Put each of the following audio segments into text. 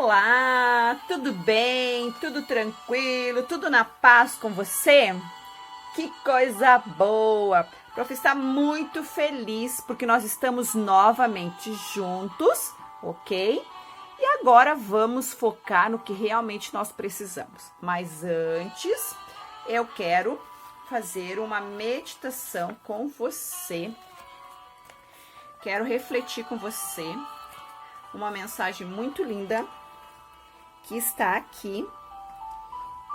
Olá, tudo bem? Tudo tranquilo? Tudo na paz com você? Que coisa boa! O prof está muito feliz porque nós estamos novamente juntos, ok? E agora vamos focar no que realmente nós precisamos. Mas antes, eu quero fazer uma meditação com você. Quero refletir com você uma mensagem muito linda que está aqui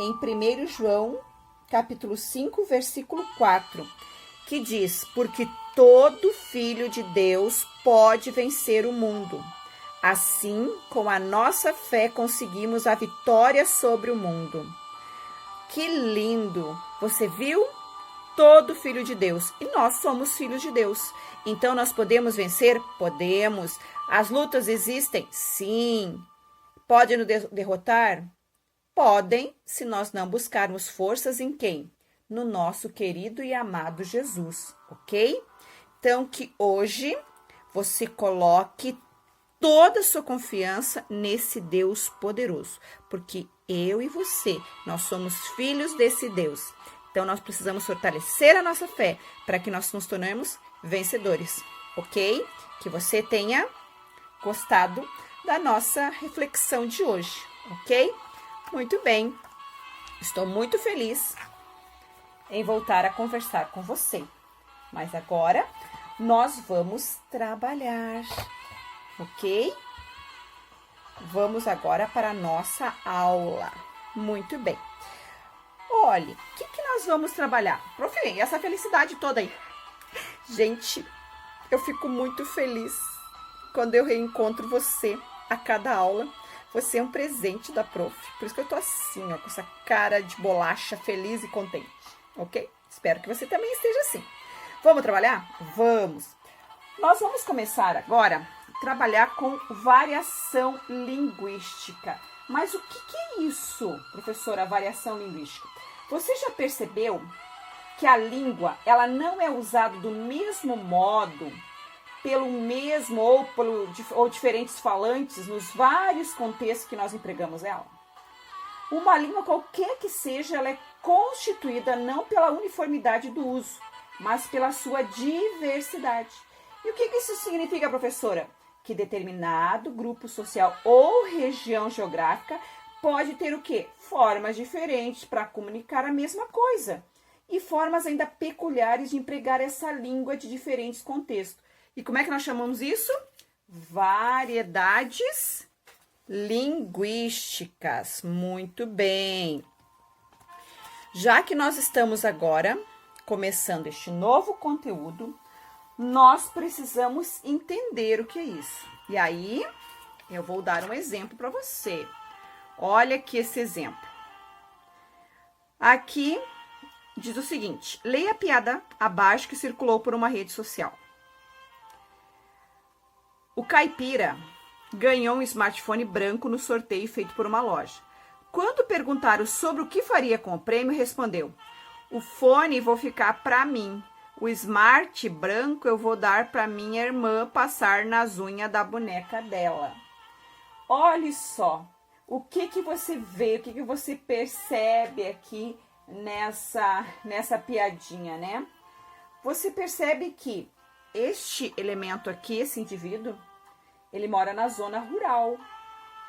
em 1 João, capítulo 5, versículo 4, que diz: porque todo filho de Deus pode vencer o mundo. Assim, com a nossa fé, conseguimos a vitória sobre o mundo. Que lindo! Você viu? Todo filho de Deus. E nós somos filhos de Deus. Então, nós podemos vencer? Podemos. As lutas existem? Sim. Podem nos derrotar? Podem, se nós não buscarmos forças em quem? No nosso querido e amado Jesus, ok? Então, que hoje você coloque toda a sua confiança nesse Deus poderoso, porque eu e você, nós somos filhos desse Deus. Então, nós precisamos fortalecer a nossa fé para que nós nos tornemos vencedores, ok? Que você tenha gostado da nossa reflexão de hoje, ok? Muito bem, estou muito feliz em voltar a conversar com você. Mas agora, nós vamos trabalhar, ok? Vamos agora para a nossa aula. Muito bem. Olha, o que nós vamos trabalhar? Prof, essa felicidade toda aí. Gente, eu fico muito feliz quando eu reencontro você a cada aula. Você é um presente da prof. Por isso que eu tô assim, ó, com essa cara de bolacha, feliz e contente, ok? Espero que você também esteja assim. Vamos trabalhar? Vamos! Nós vamos começar agora a trabalhar com variação linguística. Mas o que é isso, professora, variação linguística? Você já percebeu que a língua, ela não é usada do mesmo modo, pelo mesmo ou diferentes falantes nos vários contextos que nós empregamos ela? Uma língua, qualquer que seja, ela é constituída não pela uniformidade do uso, mas pela sua diversidade. E o que isso significa, professora? Que determinado grupo social ou região geográfica pode ter o quê? Formas diferentes para comunicar a mesma coisa. E formas ainda peculiares de empregar essa língua de diferentes contextos. E como é que nós chamamos isso? Variedades linguísticas. Muito bem. Já que nós estamos agora começando este novo conteúdo, nós precisamos entender o que é isso. E aí, eu vou dar um exemplo para você. Olha aqui esse exemplo. Aqui diz o seguinte: leia a piada abaixo que circulou por uma rede social. O caipira ganhou um smartphone branco no sorteio feito por uma loja. Quando perguntaram sobre o que faria com o prêmio, respondeu: o fone vou ficar para mim. O smart branco eu vou dar para minha irmã passar nas unhas da boneca dela. Olha só, o que você vê, o que você percebe aqui nessa piadinha, né? Você percebe que este elemento aqui, esse indivíduo, ele mora na zona rural,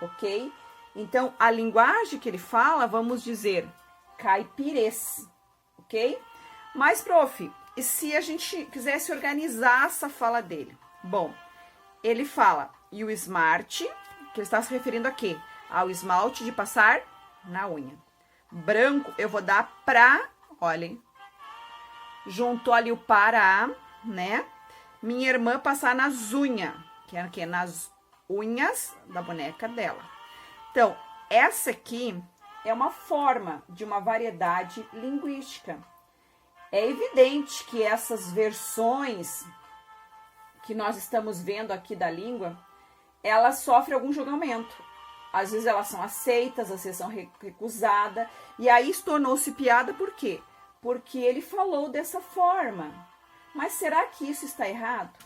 ok? Então, a linguagem que ele fala, vamos dizer, caipirês, ok? Mas, prof, e se a gente quisesse organizar essa fala dele? Bom, ele fala, e o smart, que ele está se referindo a quê? Ao esmalte de passar na unha. Branco, eu vou dar pra, olhem, juntou ali o para, né? Minha irmã passar nas unhas, que é aqui, nas unhas da boneca dela. Então, essa aqui é uma forma de uma variedade linguística. É evidente que essas versões que nós estamos vendo aqui da língua, elas sofrem algum julgamento. Às vezes elas são aceitas, às vezes são recusadas. E aí tornou-se piada por quê? Porque ele falou dessa forma. Mas será que isso está errado?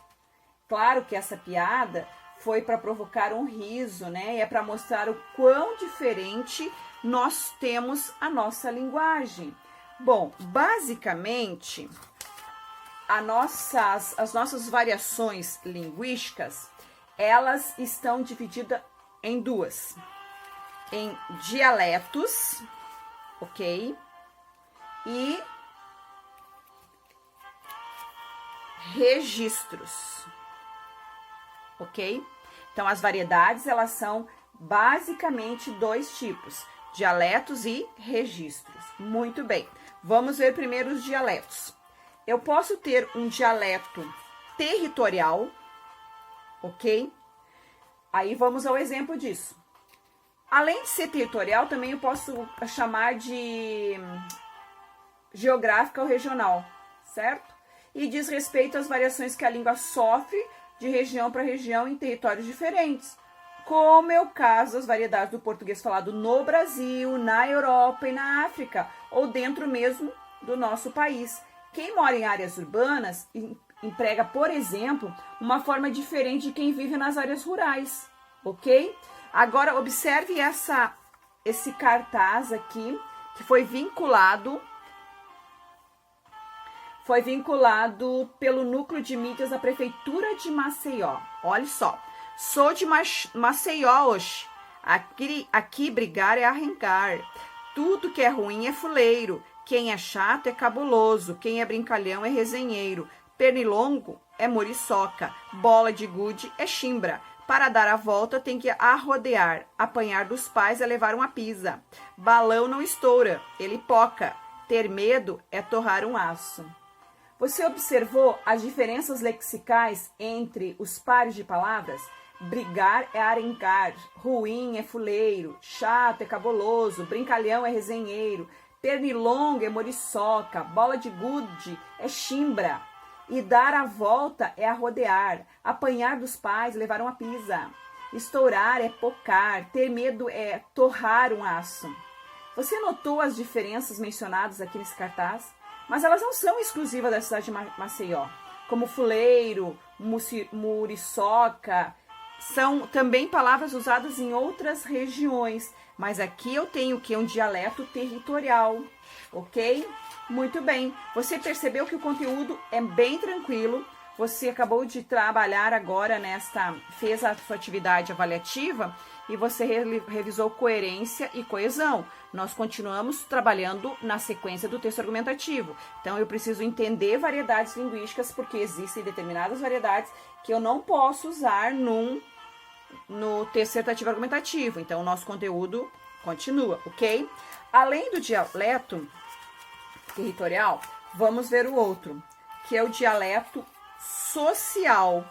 Claro que essa piada foi para provocar um riso, né? É para mostrar o quão diferente nós temos a nossa linguagem. Bom, basicamente, as nossas variações linguísticas, elas estão divididas em duas. Em dialetos, ok? E registros, ok? Então, as variedades, elas são basicamente dois tipos, dialetos e registros. Muito bem, vamos ver primeiro os dialetos. Eu posso ter um dialeto territorial, ok? Aí vamos ao exemplo disso. Além de ser territorial, também eu posso chamar de geográfica ou regional, certo? E diz respeito às variações que a língua sofre de região para região em territórios diferentes, como é o caso das variedades do português falado no Brasil, na Europa e na África, ou dentro mesmo do nosso país. Quem mora em áreas urbanas emprega, por exemplo, uma forma diferente de quem vive nas áreas rurais, ok? Agora, observe esse cartaz aqui, que foi vinculado pelo Núcleo de Mídias da Prefeitura de Maceió. Olha só, sou de Maceió hoje, aqui brigar é arrancar, tudo que é ruim é fuleiro, quem é chato é cabuloso, quem é brincalhão é resenheiro, pernilongo é muriçoca, bola de gude é chimbra, para dar a volta tem que arrodear, apanhar dos pais é levar uma pisa, balão não estoura, ele poca, ter medo é torrar um aço. Você observou as diferenças lexicais entre os pares de palavras? Brigar é arencar, ruim é fuleiro, chato é cabuloso, brincalhão é resenheiro, pernilongo é muriçoca, bola de gude é chimbra, e dar a volta é arrodear, apanhar dos pais, levar uma pisa, estourar é pocar, ter medo é torrar um aço. Você notou as diferenças mencionadas aqui nesse cartaz? Mas elas não são exclusivas da cidade de Maceió, como fuleiro, muriçoca, são também palavras usadas em outras regiões, mas aqui eu tenho que um dialeto territorial, ok? Muito bem, você percebeu que o conteúdo é bem tranquilo, você acabou de trabalhar agora fez a sua atividade avaliativa e você revisou coerência e coesão. Nós continuamos trabalhando na sequência do texto argumentativo. Então, eu preciso entender variedades linguísticas, porque existem determinadas variedades que eu não posso usar no texto dissertativo argumentativo. Então, o nosso conteúdo continua, ok? Além do dialeto territorial, vamos ver o outro, que é o dialeto social,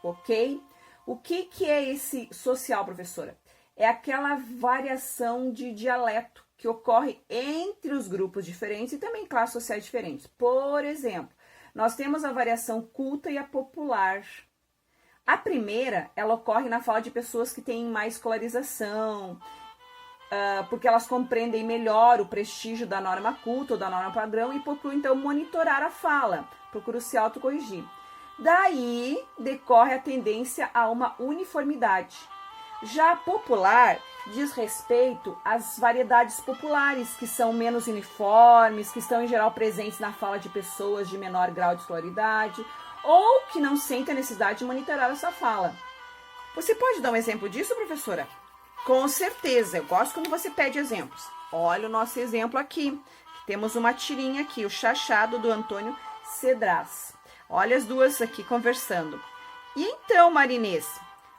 ok? O que é esse social, professora? É aquela variação de dialeto que ocorre entre os grupos diferentes e também classes sociais diferentes. Por exemplo, nós temos a variação culta e a popular. A primeira, ela ocorre na fala de pessoas que têm mais escolarização, porque elas compreendem melhor o prestígio da norma culta ou da norma padrão e procuram, então, monitorar a fala, procuram se autocorrigir. Daí decorre a tendência a uma uniformidade. Já a popular diz respeito às variedades populares, que são menos uniformes, que estão em geral presentes na fala de pessoas de menor grau de escolaridade, ou que não sentem a necessidade de monitorar essa fala. Você pode dar um exemplo disso, professora? Com certeza, eu gosto quando você pede exemplos. Olha o nosso exemplo aqui. Temos uma tirinha aqui, o Chachado, do Antônio Cedras. Olha as duas aqui conversando. E então, Marinês,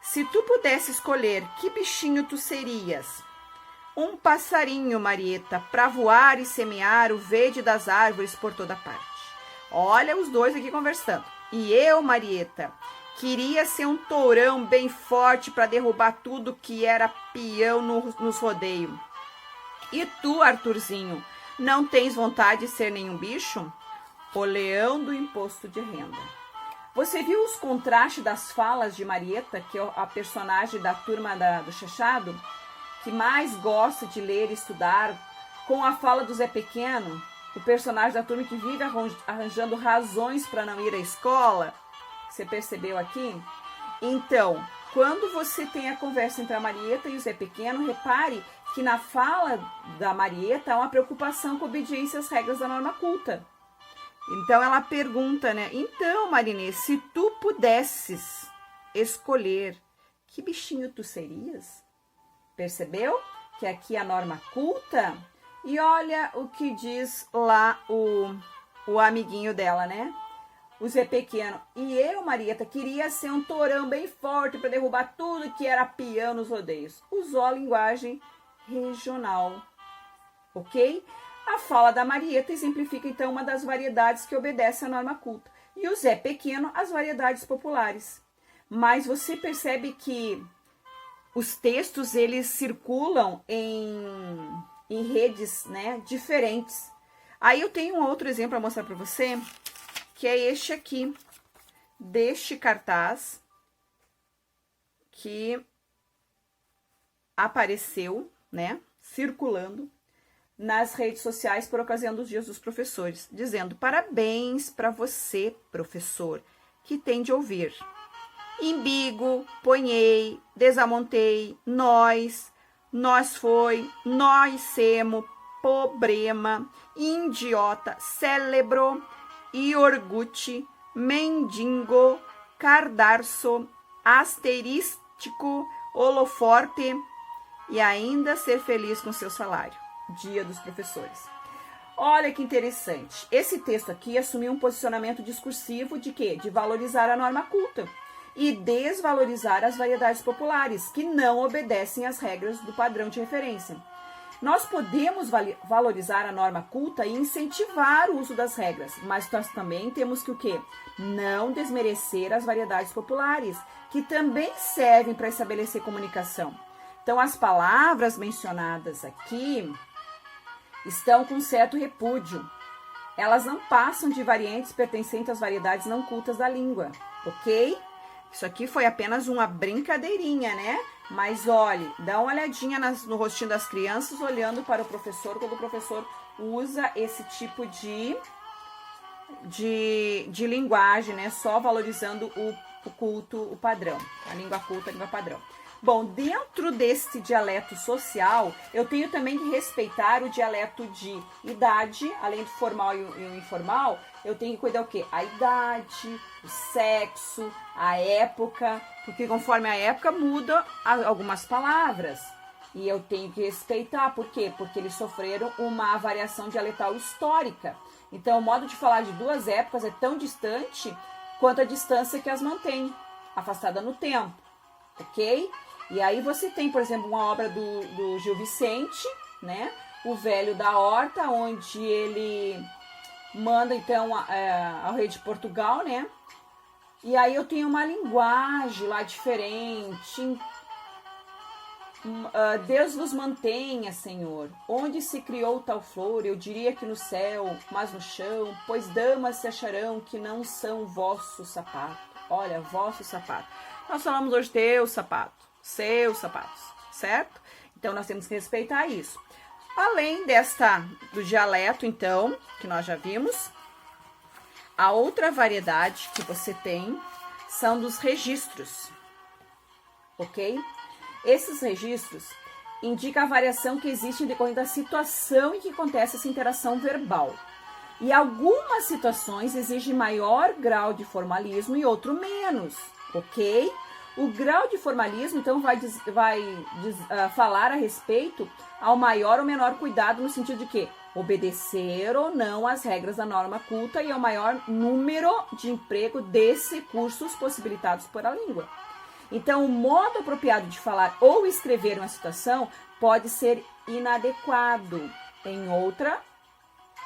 se tu pudesse escolher, que bichinho tu serias? Um passarinho, Marieta, pra voar e semear o verde das árvores por toda parte. Olha os dois aqui conversando. E eu, Marieta, queria ser um tourão bem forte para derrubar tudo que era peão nos rodeios. E tu, Arthurzinho, não tens vontade de ser nenhum bicho? O leão do imposto de renda. Você viu os contrastes das falas de Marieta, que é a personagem da turma do Chachado, que mais gosta de ler e estudar, com a fala do Zé Pequeno, o personagem da turma que vive arranjando razões para não ir à escola? Você percebeu aqui? Então, quando você tem a conversa entre a Marieta e o Zé Pequeno, repare que na fala da Marieta há uma preocupação com a obediência às regras da norma culta. Então ela pergunta, né? Então, Marinês, se tu pudesses escolher, que bichinho tu serias? Percebeu? Que aqui é a norma culta. E olha o que diz lá o amiguinho dela, né? O Zé Pequeno. E eu, Marieta, queria ser um torão bem forte para derrubar tudo que era peão nos rodeios. Usou a linguagem regional, ok? A fala da Marieta exemplifica, então, uma das variedades que obedece à norma culta. E o Zé Pequeno, as variedades populares. Mas você percebe que os textos, eles circulam em redes, né, diferentes. Aí eu tenho um outro exemplo para mostrar para você, que é este aqui, deste cartaz que apareceu, né, circulando nas redes sociais por ocasião dos Dias dos Professores, dizendo: parabéns para você, professor, que tem de ouvir. Imbigo, ponhei, desamontei, nós foi, nós semo, problema, idiota, célebro, iorgute, mendigo, cardarço, asterístico, holoforte e ainda ser feliz com seu salário. Dia dos Professores. Olha que interessante. Esse texto aqui assumiu um posicionamento discursivo de quê? De valorizar a norma culta e desvalorizar as variedades populares, que não obedecem às regras do padrão de referência. Nós podemos valorizar a norma culta e incentivar o uso das regras, mas nós também temos que o quê? Não desmerecer as variedades populares, que também servem para estabelecer comunicação. Então, as palavras mencionadas aqui estão com certo repúdio. Elas não passam de variantes pertencentes às variedades não cultas da língua, ok? Isso aqui foi apenas uma brincadeirinha, né? Mas olhe, dá uma olhadinha no rostinho das crianças, olhando para o professor, quando o professor usa esse tipo de linguagem, né? Só valorizando o culto, o padrão, a língua culta, a língua padrão. Bom, dentro desse dialeto social, eu tenho também que respeitar o dialeto de idade, além do formal e o informal, eu tenho que cuidar o quê? A idade, o sexo, a época, porque conforme a época muda algumas palavras. E eu tenho que respeitar, por quê? Porque eles sofreram uma variação dialetal histórica. Então, o modo de falar de duas épocas é tão distante quanto a distância que as mantém, afastada no tempo, ok? E aí você tem, por exemplo, uma obra do Gil Vicente, né? O Velho da Horta, onde ele manda, então, ao rei de Portugal, né? E aí eu tenho uma linguagem lá diferente. Deus vos mantenha, Senhor. Onde se criou tal flor? Eu diria que no céu, mas no chão, pois damas se acharão que não são vosso sapato. Olha, vosso sapato. Nós falamos hoje teu sapato, seus sapatos, certo? Então, nós temos que respeitar isso. Além do dialeto, então, que nós já vimos, a outra variedade que você tem são dos registros, ok? Esses registros indicam a variação que existe em decorrer da situação em que acontece essa interação verbal. E algumas situações exigem maior grau de formalismo e outro menos, ok? O grau de formalismo, então, vai falar a respeito ao maior ou menor cuidado no sentido de que obedecer ou não às regras da norma culta e ao maior número de emprego desses recursos possibilitados por a língua. Então, o modo apropriado de falar ou escrever uma situação pode ser inadequado, em outra,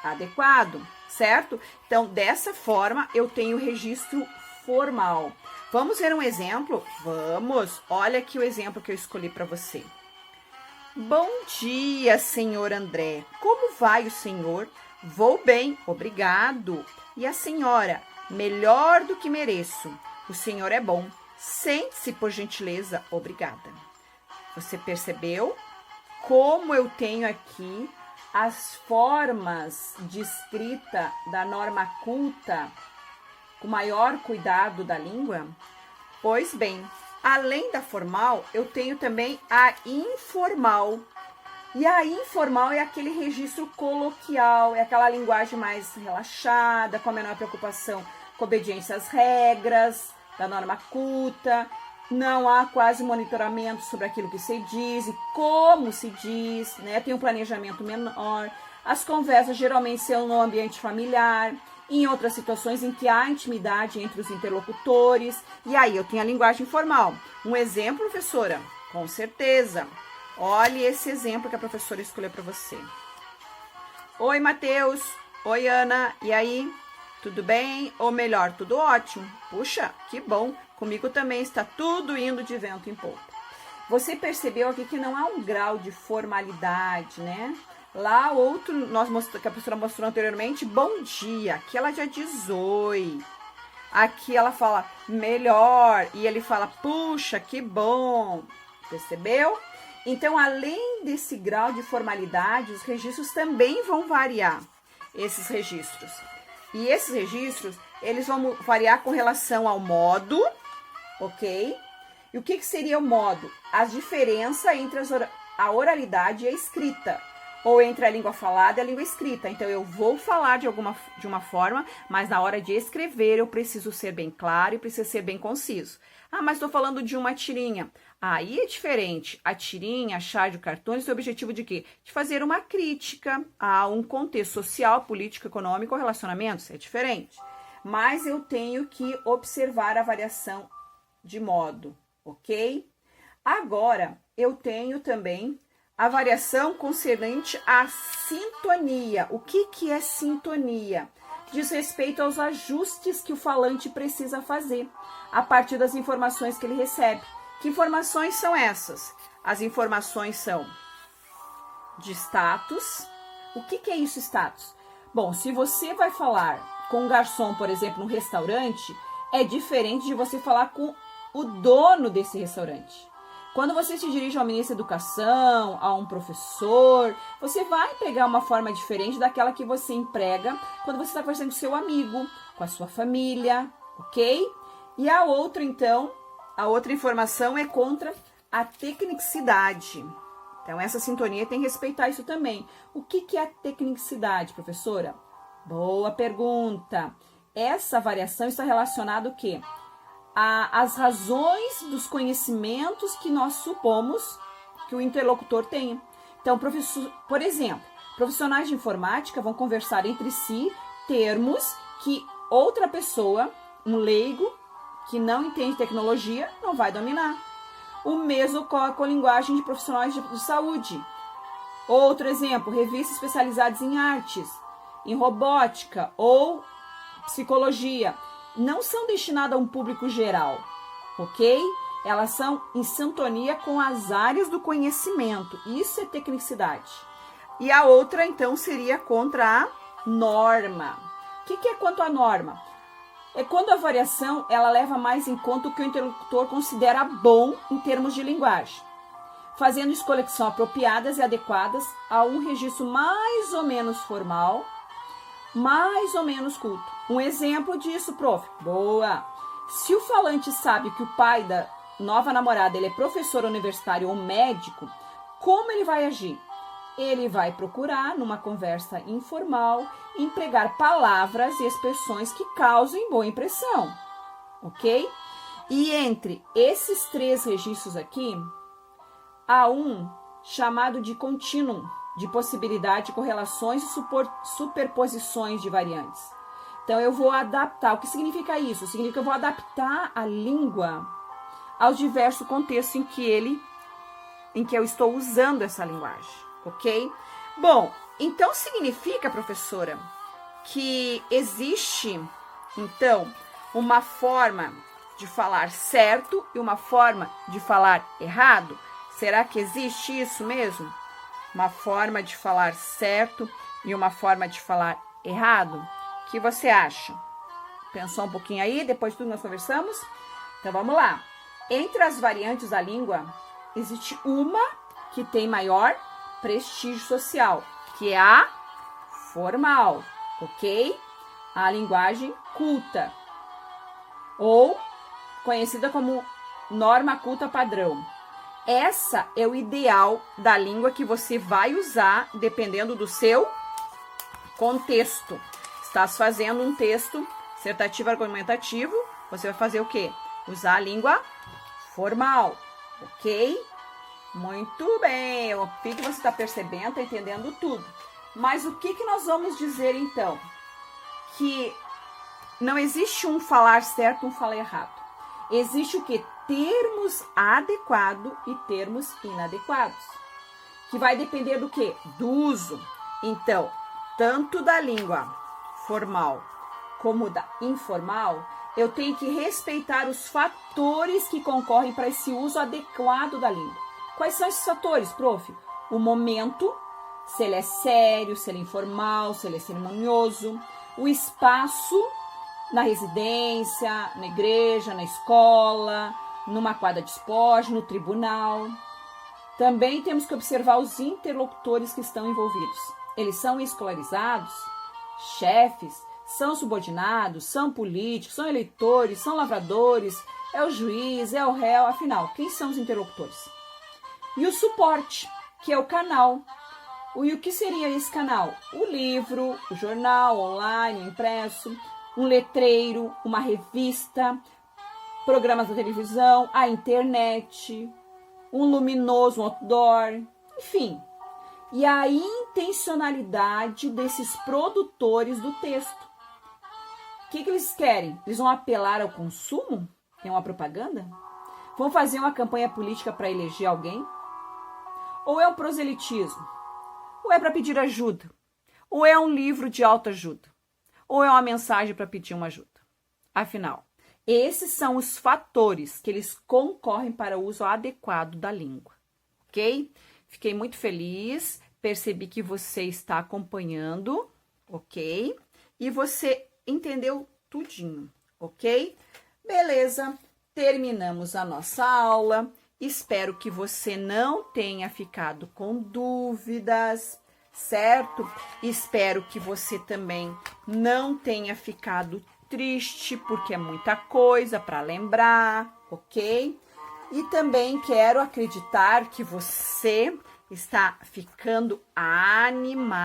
adequado, certo? Então, dessa forma, eu tenho registro formal. Vamos ver um exemplo? Vamos! Olha aqui o exemplo que eu escolhi para você. Bom dia, senhor André. Como vai o senhor? Vou bem, obrigado. E a senhora? Melhor do que mereço. O senhor é bom. Sente-se, por gentileza, obrigada. Você percebeu como eu tenho aqui as formas de escrita da norma culta com maior cuidado da língua? Pois bem, além da formal, eu tenho também a informal. E a informal é aquele registro coloquial, é aquela linguagem mais relaxada, com a menor preocupação com obediência às regras da norma culta. Não há quase monitoramento sobre aquilo que se diz e como se diz, né? Tem um planejamento menor. As conversas geralmente são no ambiente familiar, em outras situações em que há intimidade entre os interlocutores. E aí eu tenho a linguagem formal. Um exemplo, professora? Com certeza. Olhe esse exemplo que a professora escolheu para você. Oi, Matheus. Oi, Ana. E aí? Tudo bem? Ou melhor, tudo ótimo? Puxa, que bom. Comigo também está tudo indo de vento em popa. Você percebeu aqui que não há um grau de formalidade, né? Lá outro, que a professora mostrou anteriormente, bom dia. Aqui ela já diz oi. Aqui ela fala melhor. E ele fala, puxa, que bom. Percebeu? Então, além desse grau de formalidade, os registros também vão variar, esses registros. E esses registros, eles vão variar com relação ao modo, ok? E o que seria o modo? A diferença entre a oralidade e a escrita, ou entre a língua falada e a língua escrita. Então, eu vou falar de uma forma, mas na hora de escrever eu preciso ser bem claro e preciso ser bem conciso. Ah, mas estou falando de uma tirinha. Aí é diferente. A tirinha, a charge, o cartão, tem o objetivo de quê? De fazer uma crítica a um contexto social, político, econômico ou relacionamentos. É diferente. Mas eu tenho que observar a variação de modo, ok? Agora, eu tenho também a variação concernente à sintonia. O que é sintonia? Diz respeito aos ajustes que o falante precisa fazer a partir das informações que ele recebe. Que informações são essas? As informações são de status. O que é isso, status? Bom, se você vai falar com um garçom, por exemplo, num restaurante, é diferente de você falar com o dono desse restaurante. Quando você se dirige ao ministro da Educação, a um professor, você vai empregar uma forma diferente daquela que você emprega quando você está conversando com seu amigo, com a sua família, ok? E a outra, então, a outra informação é contra a tecnicidade. Então, essa sintonia tem que respeitar isso também. O que é a tecnicidade, professora? Boa pergunta. Essa variação está relacionada ao quê? As razões dos conhecimentos que nós supomos que o interlocutor tenha. Então, por exemplo, profissionais de informática vão conversar entre si termos que outra pessoa, um leigo, que não entende tecnologia, não vai dominar. O mesmo ocorre com a linguagem de profissionais de saúde. Outro exemplo, revistas especializadas em artes, em robótica ou psicologia. Não são destinadas a um público geral, ok? Elas são em sintonia com as áreas do conhecimento. Isso é tecnicidade. E a outra, então, seria contra a norma. O que é quanto à norma? É quando a variação ela leva mais em conta o que o interlocutor considera bom em termos de linguagem, fazendo escolhas que são apropriadas e adequadas a um registro mais ou menos formal, mais ou menos culto. Um exemplo disso, prof. Boa! Se o falante sabe que o pai da nova namorada ele é professor universitário ou médico, como ele vai agir? Ele vai procurar, numa conversa informal, empregar palavras e expressões que causem boa impressão, ok? E entre esses três registros aqui, há um chamado de contínuo, de possibilidade, correlações e superposições de variantes. Então, eu vou adaptar. O que significa isso? Significa que eu vou adaptar a língua aos diversos contextos em que eu estou usando essa linguagem, ok? Bom, então significa, professora, que existe, então, uma forma de falar certo e uma forma de falar errado? Será que existe isso mesmo? Uma forma de falar certo e uma forma de falar errado? O que você acha? Pensou um pouquinho aí, depois de tudo nós conversamos? Então vamos lá. Entre as variantes da língua, existe uma que tem maior prestígio social, que é a formal, ok? A linguagem culta. Ou conhecida como norma culta padrão. Essa é o ideal da língua que você vai usar dependendo do seu contexto. Estás fazendo um texto dissertativo argumentativo, você vai fazer o quê? Usar a língua formal, ok? Muito bem, eu vi que você está percebendo, está entendendo tudo. Mas o que nós vamos dizer então? Que não existe um falar certo, um falar errado. Existe o que? Termos adequados e termos inadequados. Que vai depender do quê? Do uso. Então, tanto da língua formal como da informal, eu tenho que respeitar os fatores que concorrem para esse uso adequado da língua. Quais são esses fatores, prof? O momento, se ele é sério, se ele é informal, se ele é cerimonioso. O espaço, na residência, na igreja, na escola, numa quadra de esporte, no tribunal. Também temos que observar os interlocutores que estão envolvidos. Eles são escolarizados, chefes, são subordinados, são políticos, são eleitores, são lavradores, é o juiz, é o réu, afinal, quem são os interlocutores? E o suporte, que é o canal. E o que seria esse canal? O livro, o jornal, online, impresso, um letreiro, uma revista, programas da televisão, a internet, um luminoso, um outdoor, enfim. E a intencionalidade desses produtores do texto. O que eles querem? Eles vão apelar ao consumo? Tem uma propaganda? Vão fazer uma campanha política para eleger alguém? Ou é um proselitismo? Ou é para pedir ajuda? Ou é um livro de autoajuda? Ou é uma mensagem para pedir uma ajuda? Afinal, esses são os fatores que eles concorrem para o uso adequado da língua, ok? Fiquei muito feliz, percebi que você está acompanhando, ok? E você entendeu tudinho, ok? Beleza, terminamos a nossa aula. Espero que você não tenha ficado com dúvidas, certo? Espero que você também não tenha ficado triste, porque é muita coisa para lembrar, ok? E também quero acreditar que você está ficando animadinho,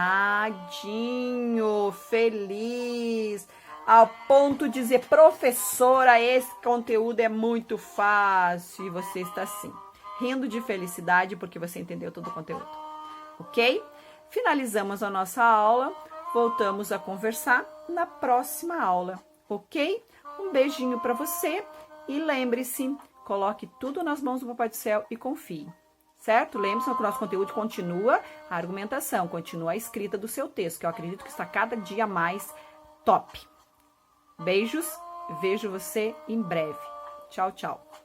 feliz, ao ponto de dizer, professora, esse conteúdo é muito fácil. E você está assim, rindo de felicidade porque você entendeu todo o conteúdo, ok? Finalizamos a nossa aula, voltamos a conversar na próxima aula, ok? Um beijinho para você e lembre-se, coloque tudo nas mãos do Papai do Céu e confie, certo? Lembre-se que o nosso conteúdo continua a argumentação, continua a escrita do seu texto, que eu acredito que está cada dia mais top. Beijos, vejo você em breve. Tchau, tchau.